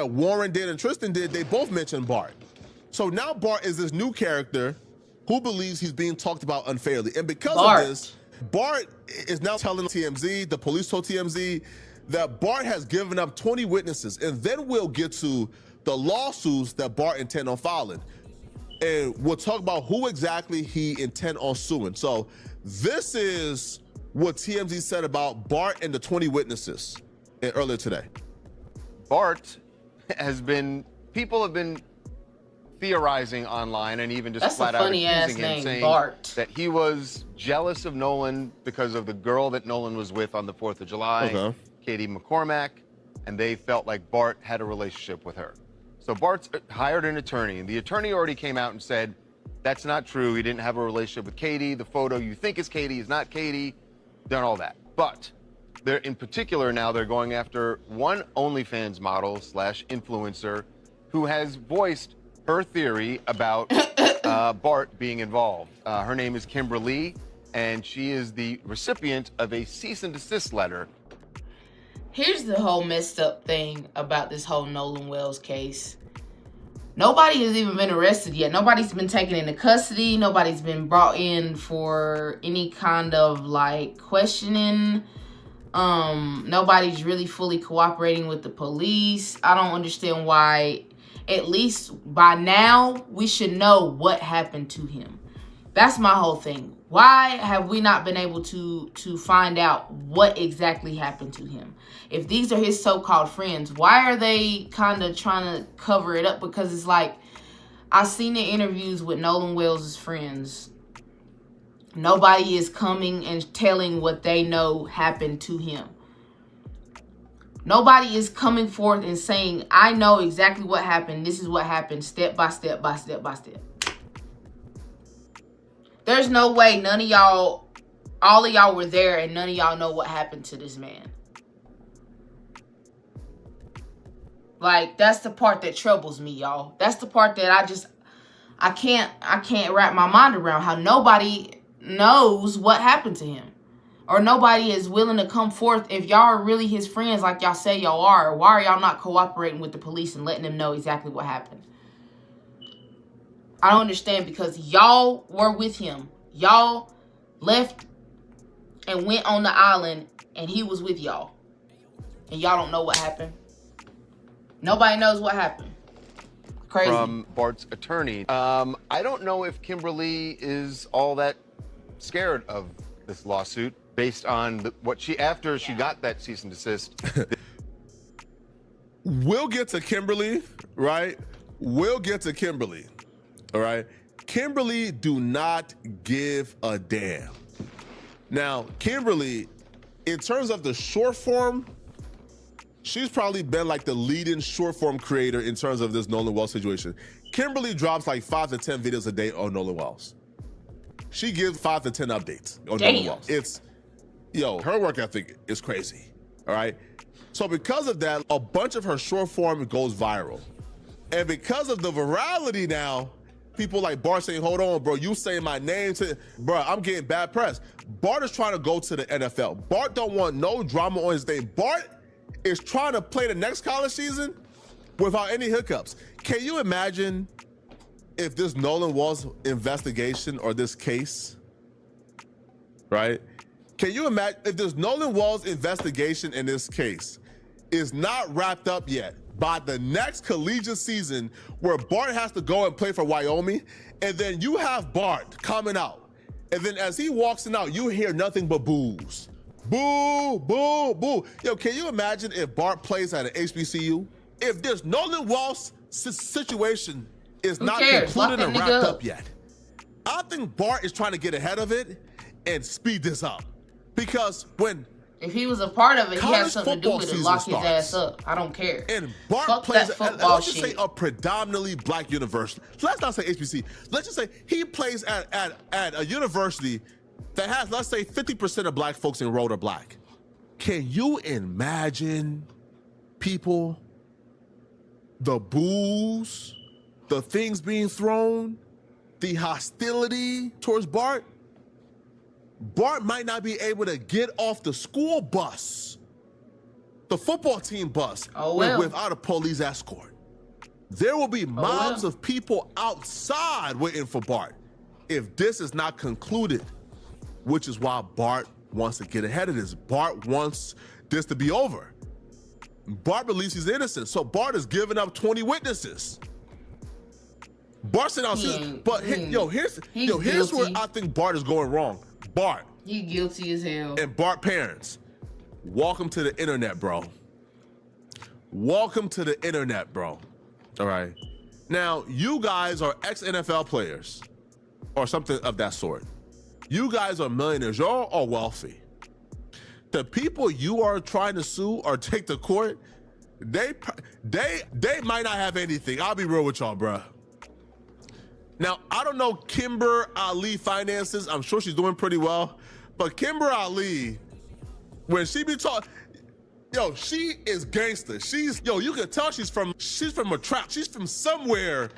that Warren did and Tristan did, they both mentioned Bart. So now Bart is this new character who believes he's being talked about unfairly. And because of this, Bart is now telling TMZ, the police told TMZ, that Bart has given up 20 witnesses. And then we'll get to the lawsuits that Bart intend on filing. And we'll talk about who exactly he intend on suing. So this is what TMZ said about Bart and the 20 witnesses earlier today. Bart has been, people have been theorizing online and even just flat out accusing him, saying that he was jealous of Nolan because of the girl that Nolan was with on the 4th of July, Katie McCormack, and they felt like Bart had a relationship with her. So Bart's hired an attorney, and the attorney already came out and said, that's not true. He didn't have a relationship with Katie. The photo you think is Katie is not Katie. Done all that. But they're, in particular now, they're going after one OnlyFans model / influencer who has voiced her theory about Bart being involved. Her name is Kimberly, and she is the recipient of a cease and desist letter. Here's the whole messed up thing about this whole Nolan Wells case. Nobody has even been arrested yet. Nobody's been taken into custody. Nobody's been brought in for any kind of like questioning. Nobody's really fully cooperating with the police. I don't understand why. At least by now, we should know what happened to him. That's my whole thing. Why have we not been able to find out what exactly happened to him? If these are his so-called friends, why are they kind of trying to cover it up? Because it's like, I've seen the interviews with Nolan Wells' friends. Nobody is coming and telling what they know happened to him. Nobody is coming forth and saying, I know exactly what happened. This is what happened, step by step by step by step. There's no way none of y'all, all of y'all were there and none of y'all know what happened to this man. Like, that's the part that troubles me, y'all. That's the part that I can't wrap my mind around, how nobody knows what happened to him. Or nobody is willing to come forth. If y'all are really his friends like y'all say y'all are, why are y'all not cooperating with the police and letting them know exactly what happened? I don't understand, because y'all were with him. Y'all left and went on the island and he was with y'all. And y'all don't know what happened. Nobody knows what happened. Crazy. From Bart's attorney. I don't know if Kimberly is all that scared of this lawsuit based on what she, after she got that cease and desist. We'll get to Kimberly, right? We'll get to Kimberly, all right? Kimberly do not give a damn. Now, Kimberly, in terms of the short form, she's probably been like the leading short form creator in terms of this Nolan Wells situation. Kimberly drops like 5 to 10 videos a day on Nolan Wells. She gives 5 to 10 updates on Nolan Wells. It's, her work ethic is crazy, all right? So because of that, a bunch of her short form goes viral. And because of the virality now, people like Bart saying, hold on, bro, you saying my name to, bro, I'm getting bad press. Bart is trying to go to the NFL. Bart don't want no drama on his name. Bart is trying to play the next college season without any hiccups. Can you imagine if this Nolan Wells investigation or this case, right? Can you imagine if this Nolan Wells investigation in this case is not wrapped up yet by the next collegiate season where Bart has to go and play for Wyoming, and then you have Bart coming out, and then as he walks in out, you hear nothing but boos. Boo, boo, boo. Yo, can you imagine if Bart plays at an HBCU? If this Nolan Wells situation is not concluded and wrapped up yet, I think Bart is trying to get ahead of it and speed this up. Because if he was a part of it, he has something to do with it. Lock his ass up. I don't care. And Bart plays at, let's just say, a predominantly black university. Let's not say HBC. Let's just say he plays at a university that has, let's say, 50% of black folks enrolled are black. Can you imagine, people, the boos, the things being thrown, the hostility towards Bart? Bart might not be able to get off the school bus. the football team bus without a police escort. There will be mobs of people outside waiting for Bart if this is not concluded, which is why Bart wants to get ahead of this. Bart wants this to be over. Bart believes he's innocent, so Bart is giving up 20 witnesses. Bart said, here's where I think Bart is going wrong. Bart. He guilty as hell. And Bart parents, welcome to the internet, bro. Welcome to the internet, bro. All right. Now, you guys are ex-NFL players or something of that sort. You guys are millionaires. Y'all are wealthy. The people you are trying to sue or take to court, they might not have anything. I'll be real with y'all, bro. Now, I don't know Kimber Ali finances. I'm sure she's doing pretty well. But Kimber Ali, when she be talking, she is gangster. You can tell she's from a trap. She's from somewhere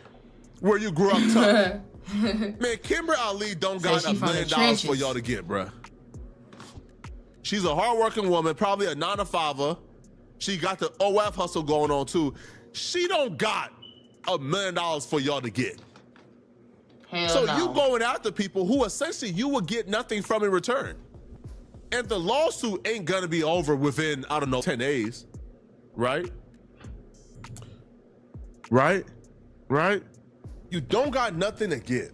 where you grew up tough. Man, Kimber Ali don't got $1 million for y'all to get, bruh. She's a hardworking woman, probably a 9-to-5er. She got the OF hustle going on too. She don't got $1 million for y'all to get. Hell no. You going after people who essentially you will get nothing from in return. And the lawsuit ain't gonna be over within, 10 days, right? Right? You don't got nothing to get.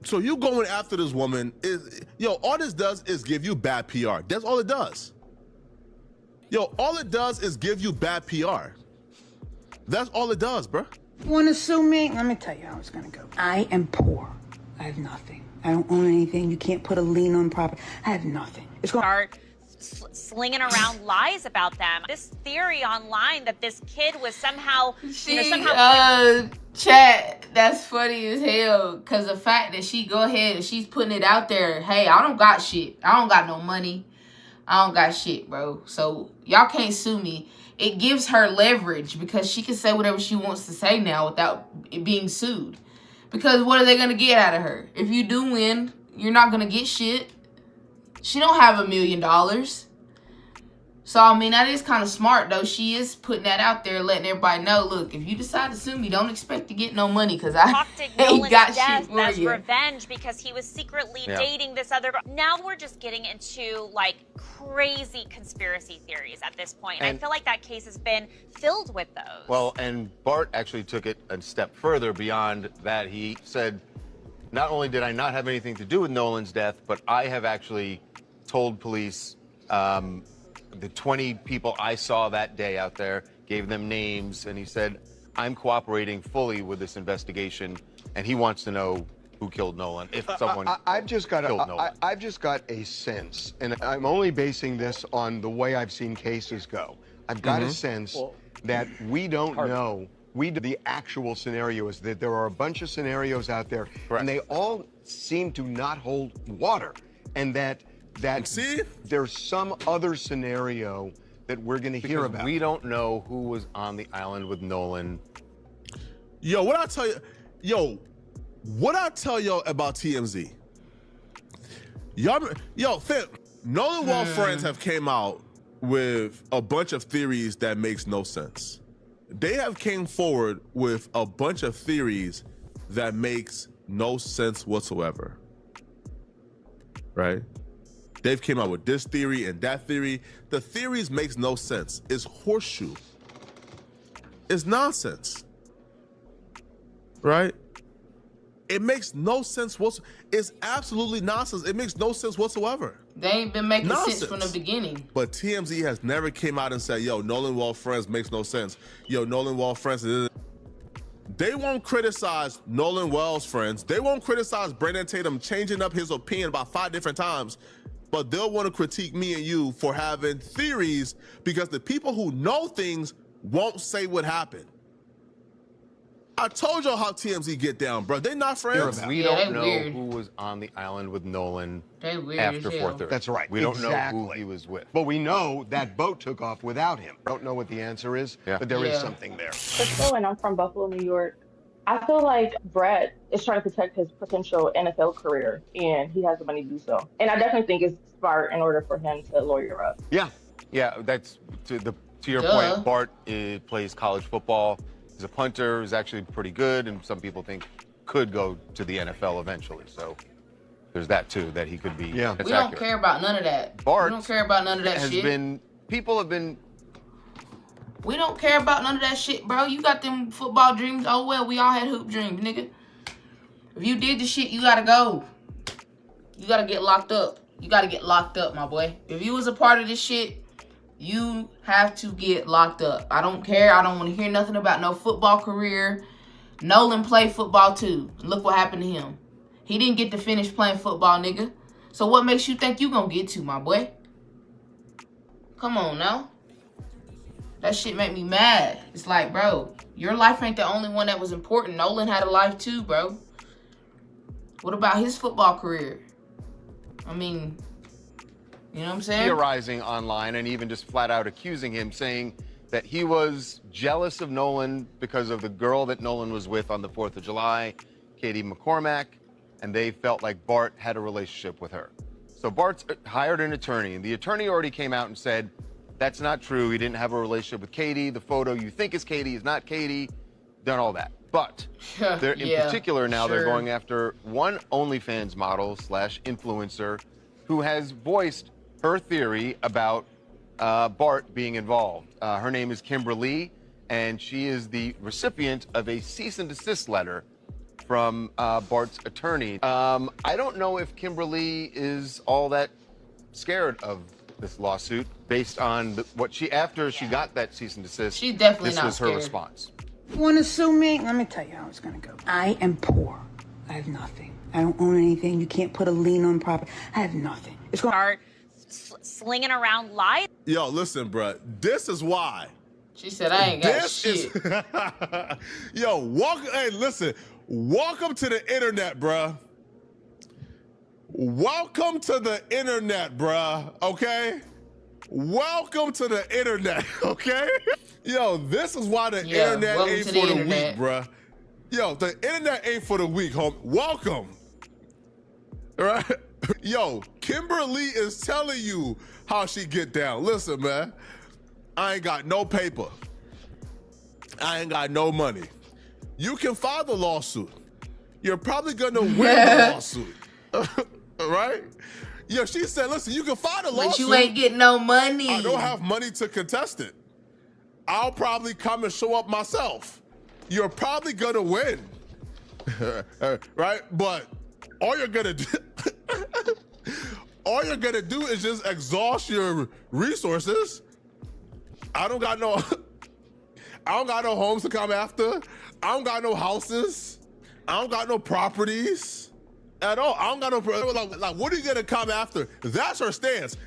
So you going after this woman all this does is give you bad PR. That's all it does. All it does is give you bad PR. That's all it does, bruh. Want to sue me? Let me tell you how it's gonna go. I am poor. I have nothing. I don't own anything. You can't put a lien on property. I have nothing. It's going to slinging around lies about them. This theory online that this kid was somehow, chat, that's funny as hell. Cause the fact that she go ahead and she's putting it out there, hey, I don't got shit. I don't got no money. I don't got shit, bro. So y'all can't sue me. It gives her leverage because she can say whatever she wants to say now without it being sued. Because what are they gonna get out of her? If you do win, you're not gonna get shit. She don't have $1 million. So, I mean, that is kind of smart, though. She is putting that out there, letting everybody know, look, if you decide to sue me, don't expect to get no money, because I ain't got shit for as you. Revenge because he was secretly dating this other girl. Now we're just getting into, crazy conspiracy theories at this point. And I feel like that case has been filled with those. Well, and Bart actually took it a step further beyond that. He said, not only did I not have anything to do with Nolan's death, but I have actually told police the 20 people I saw that day out there, gave them names, and he said, I'm cooperating fully with this investigation, and he wants to know who killed Nolan, if someone I've just got killed Nolan. I've just got a sense, and I'm only basing this on the way I've seen cases go. I've got a sense that we don't know. The actual scenario is that there are a bunch of scenarios out there, and they all seem to not hold water, and that there's some other scenario that we're going to hear about. We don't know who was on the island with Nolan. What I tell y'all about TMZ? Nolan Wall friends have came out with a bunch of theories that makes no sense. They have came forward with a bunch of theories that makes no sense whatsoever. Right? They've came out with this theory and that theory. The theories makes no sense. It's horseshoe. It's nonsense. Right? It makes no sense whatsoever. It's absolutely nonsense. It makes no sense whatsoever. They ain't been making sense from the beginning. But TMZ has never came out and said, Nolan Wall friends makes no sense. Nolan Wall friends. They won't criticize Nolan Wall's friends. They won't criticize Brandon Tatum changing up his opinion about 5 different times. But they'll want to critique me and you for having theories because the people who know things won't say what happened. I told y'all how TMZ get down, bro. They not friends. We don't know who was on the island with Nolan after 4:30. That's right. We don't know who he was with. But we know that boat took off without him. Don't know what the answer is, but there is something there. Crystal, and I'm from Buffalo, New York. I feel like Brett is trying to protect his potential NFL career, and he has the money to do so. And I definitely think it's smart in order for him to lawyer up. Yeah. Yeah, that's to your point. Bart plays college football. He's a punter. He's actually pretty good, and some people think could go to the NFL eventually. So there's that too, that he could be. Yeah, we don't care about none of that. Bart, we don't care about none of that shit. People have been. We don't care about none of that shit, bro. You got them football dreams. Oh well, we all had hoop dreams, nigga. If you did the shit, you gotta go. You gotta get locked up. You gotta get locked up, my boy. If you was a part of this shit, you have to get locked up. I don't care. I don't want to hear nothing about no football career. Nolan played football too. Look what happened to him. He didn't get to finish playing football, nigga. So what makes you think you gonna get to, my boy? Come on now. That shit make me mad. It's like, bro, your life ain't the only one that was important. Nolan had a life too, bro. What about his football career? I mean, you know what I'm saying? Theorizing online and even just flat out accusing him, saying that he was jealous of Nolan because of the girl that Nolan was with on the 4th of July, Katie McCormack, and they felt like Bart had a relationship with her. So Bart's hired an attorney, and the attorney already came out and said, that's not true. He didn't have a relationship with Katie. The photo you think is Katie is not Katie. Done all that. But they're in particular now they're going after one OnlyFans model / influencer who has voiced her theory about Bart being involved. Her name is Kimberly, and she is the recipient of a cease and desist letter from Bart's attorney. I don't know if Kimberly is all that scared of this lawsuit based on what she, after she got that cease and desist, she's definitely this not was scared. Her response. Want to sue me? Let me tell you how it's gonna go. I am poor. I have nothing. I don't own anything. You can't put a lien on property. I have nothing. It's going Start slinging around lies. Yo, listen, bruh. This is why. She said, I ain't got shit. Yo, hey, listen. Welcome to the internet, bruh. Welcome to the internet, bruh. Okay? Welcome to the internet, okay? Yo, this is why the internet ain't for the weak, bruh. Yo, the internet ain't for the weak, homie. Welcome. All right? Yo, Kimberly is telling you how she get down. Listen, man. I ain't got no paper. I ain't got no money. You can file the lawsuit. You're probably gonna win the lawsuit. All right? Yeah, she said, listen, you can file the lawsuit. But you ain't getting no money. I don't have money to contest it. I'll probably come and show up myself. You're probably gonna win. Right? But all you're gonna do is just exhaust your resources. I don't got no homes to come after. I don't got no houses. I don't got no properties at all. I don't got no, like what are you gonna come after? That's her stance.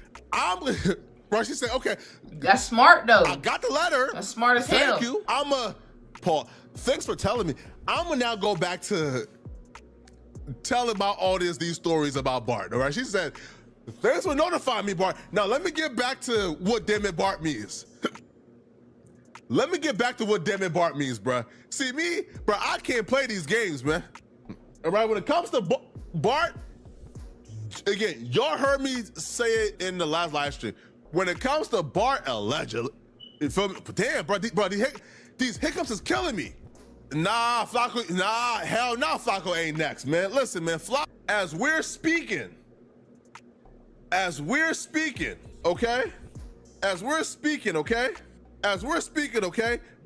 Right, she said, okay. That's smart though. I got the letter. That's smart as hell. Thank you. Paul, thanks for telling me. I'm gonna now go back to tell about all these stories about Bart, all right? She said, thanks for notifying me, Bart. Now let me get back to what damn it Bart means. Let me get back to what damn it Bart means, bruh. See me, bruh, I can't play these games, man. All right, when it comes to Bart, again, y'all heard me say it in the last live stream. When it comes to Bart, allegedly, you feel me? Damn, bro, these hiccups is killing me. Nah, Flacco, nah, hell no, Flacco ain't next, man. Listen, man, Flacco, as we're speaking, okay?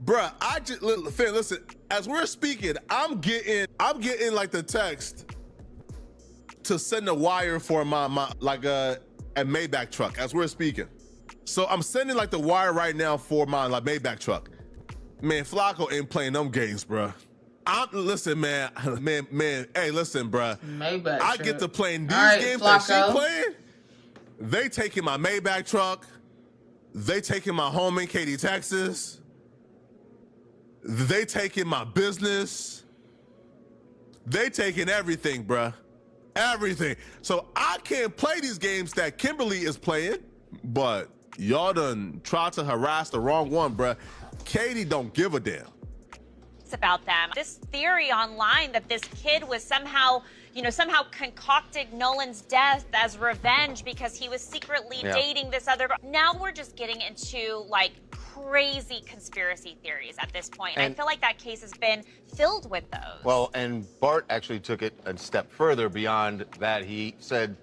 Bruh, listen, as we're speaking, I'm getting like the text to send a wire for my like a Maybach truck as we're speaking. So I'm sending like the wire right now for my like Maybach truck. Man, Flacco ain't playing them games, bruh. Listen, man. Hey, listen, bruh. Maybach I truck. get to playing these games Flacco. that she playing. They taking my Maybach truck. They taking my home in Katy, Texas. They taking my business. They taking everything, bruh. Everything. So I can't play these games that Kimberly is playing, but y'all done tried to harass the wrong one, bruh. Katie don't give a damn. tweets about them. This theory online that this kid was somehow concocted Nolan's death as revenge because he was secretly dating this other girl. Now we're just getting into like crazy conspiracy theories at this point. And I feel like that case has been filled with those. Well, and Bart actually took it a step further beyond that. He said,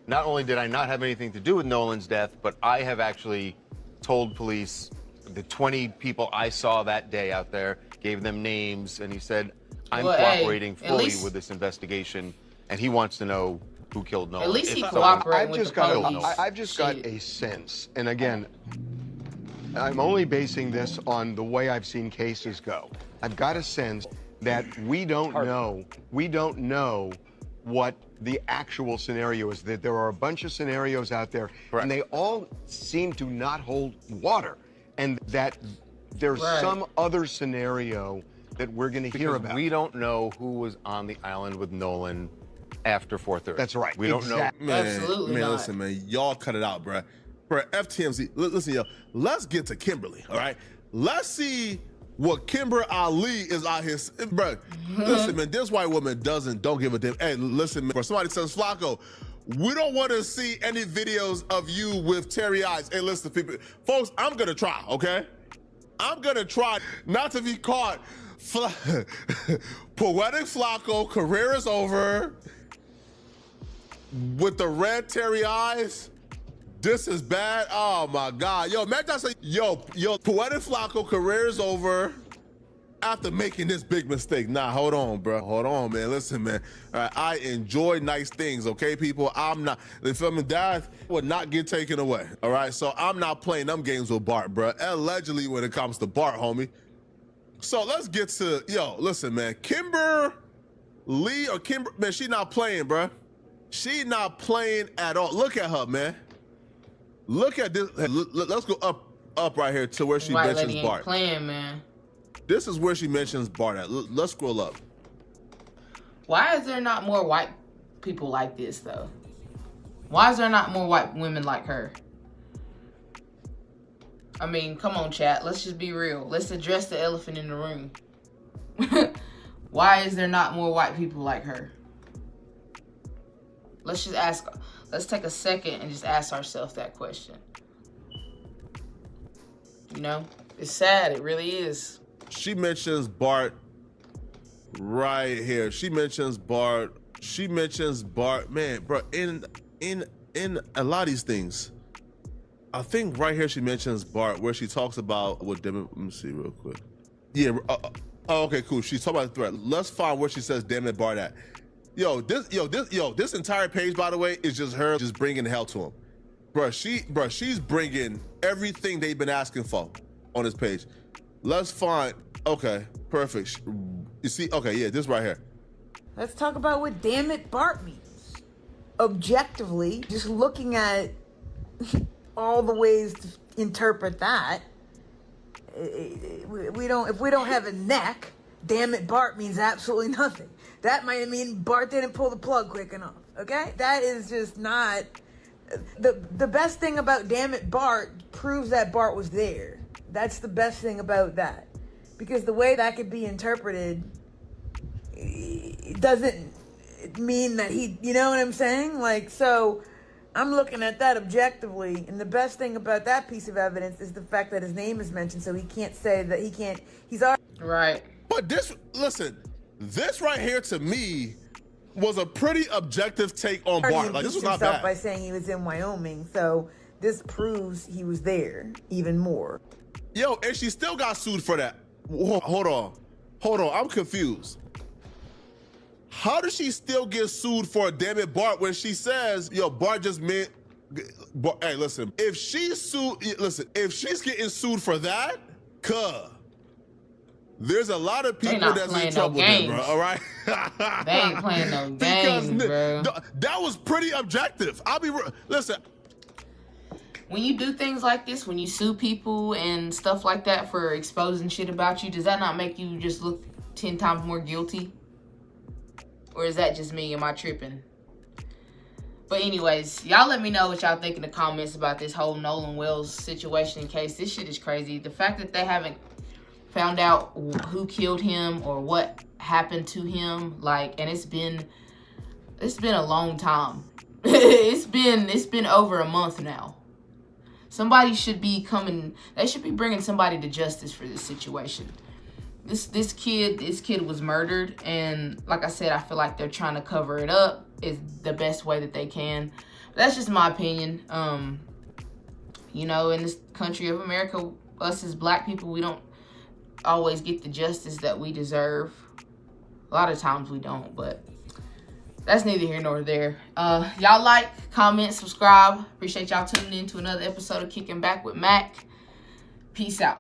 not only did I not have anything to do with Nolan's death, but I have actually told police the 20 people I saw that day out there, gave them names, and he said, I'm cooperating fully with this investigation, and he wants to know who killed Nolan. At least he cooperated with the police. I've just got a sense, and again, I'm only basing this on the way I've seen cases go. I've got a sense that we don't know what the actual scenario is, that there are a bunch of scenarios out there, and they all seem to not hold water, and that there's some other scenario that we're going to hear about. We don't know who was on the island with Nolan after 4:30. That's right. We don't know. Man, Absolutely not. Listen, man, y'all cut it out, bruh. Bruh, FTMZ, listen, yo, let's get to Kimberly, all right? Let's see what Kimber Ali is out here. Bruh, listen, man, this white woman don't give a damn. Hey, listen, man, somebody says, Flacco, we don't want to see any videos of you with teary eyes. Hey, listen, people, folks, I'm going to try, okay? I'm going to try not to be caught. Poetic Flacco, career is over. With the red teary eyes, this is bad. Oh my God. Yo, imagine I say, yo, Poetic Flacco, career is over after making this big mistake. Nah, hold on, bro. Hold on, man. Listen, man. All right, I enjoy nice things, okay, people? I'm not, the film and death would not get taken away, all right? So I'm not playing them games with Bart, bro. Allegedly when it comes to Bart, homie. So let's get to, yo, listen, man. Kimber Lee or Kimber, man, she not playing, bro. She not playing at all. Look at her, man. Look at this. Let's go up right here to where she mentions Bart. Playing, man. This is where she mentions Bart at. Let's scroll up. Why is there not more white people like this, though? Why is there not more white women like her? I mean, come on, chat. Let's just be real. Let's address the elephant in the room. Why is there not more white people like her? Let's just ask. Let's take a second and just ask ourselves that question. You know, it's sad. It really is. She mentions Bart right here. She mentions Bart. Man, bro, in a lot of these things, I think right here she mentions Bart where she talks about what. Let me see real quick. Yeah. Okay, cool. She's talking about the threat. Let's find where she says "damn it, Bart" at. This entire page, by the way, is just her just bringing hell to him. She's bringing everything they've been asking for on this page. Let's find, okay, perfect. You see, okay, yeah, this right here. Let's talk about what "damn it, Bart" means. Objectively, just looking at all the ways to interpret that, if we don't have a neck, "damn it, Bart" means absolutely nothing. That might mean Bart didn't pull the plug quick enough, okay? That is just not... The best thing about "damn it, Bart" proves that Bart was there. That's the best thing about that. Because the way that could be interpreted, it doesn't mean that he... You know what I'm saying? Like, so I'm looking at that objectively, and the best thing about that piece of evidence is the fact that his name is mentioned, so he can't say that he can't... He's already... Right. But this, listen... This right here to me was a pretty objective take on Bart. Like, this was not bad. By saying he was in Wyoming, so this proves he was there even more. Yo, and she still got sued for that. Hold on, I'm confused. How does she still get sued for "damn it, Bart" when she says, yo, Bart just meant... Hey, listen, if she's getting sued for that, there's a lot of people that's in trouble there, bro, all right? They ain't playing no games, bro. That was pretty objective. I'll be real. Listen. When you do things like this, when you sue people and stuff like that for exposing shit about you, does that not make you just look 10 times more guilty? Or is that just me? Am I tripping? But anyways, y'all let me know what y'all think in the comments about this whole Nolan Wells situation and case. This shit is crazy. The fact that they haven't found out who killed him or what happened to him. Like, and it's been a long time. it's been over a month now. Somebody should be coming. They should be bringing somebody to justice for this situation. This kid was murdered, and like I said, I feel like they're trying to cover it up is the best way that they can. But that's just my opinion. You know, in this country of America, us as black people, we don't always get the justice that we deserve. A lot of times we don't, but that's neither here nor there. Y'all like, comment, subscribe. Appreciate y'all tuning in to another episode of Kicking Back with Mac. Peace out.